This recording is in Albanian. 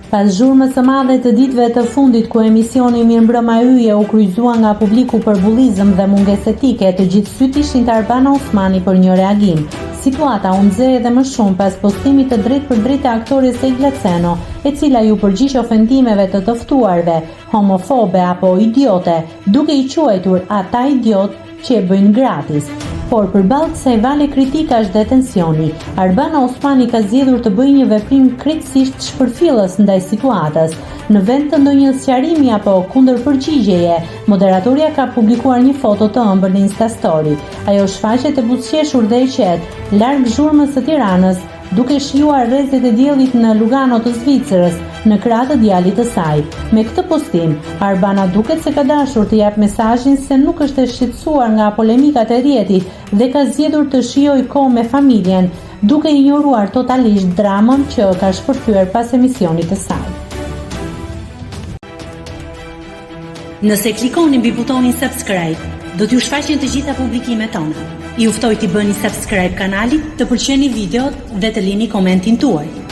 Pas zhurmës së madhe të ditëve të fundit ku emisioni Mirëmbrëma Yje u kryqëzua nga publiku për bullizëm dhe mungesë etike, të gjithë syt ishin te Arbana Osmani për një reagim. Situata u nxeh edhe më shumë pas postimit të drejtë për drejtë të aktores Egla Ceno, e cila ju përgjigj ofendimeve të të ftuarve, homofobe apo idiote, duke i quajtur ata idiot që e bëjnë gratis. Por përballë kësaj vale kritikash dhe tensioni, Arbana Osmani ka zgjedhur të bëjë një veprim krejtësisht shpërfillës ndaj situatës. Në vend të ndonjë sqarimi apo kundërpërgjigjeje, moderatorja ka publikuar një foto të ëmbël në Instastory. Ajo shfaqet e buzëqeshur dhe e qetë, larg zhurmës së Tiranës, duke shijuar rrezet e diellit në Lugano të Zvicrës, në krah të djalit të saj. Me këtë postim, Arbana duket se ka dashur të jap mesazhin se nuk është e shqetësuar nga polemikat e rrjetit dhe ka zgjedhur të shijojë kohë me familjen, duke injoruar totalisht dramën që ka shpërthyer pas emisionit të saj. Nëse klikoni mbi butonin subscribe, do t'ju shfaqen të gjitha publikimet tona. Ju ftoj t'i bëni subscribe kanalit, të pëlqeni videot dhe të lini komentin tuaj.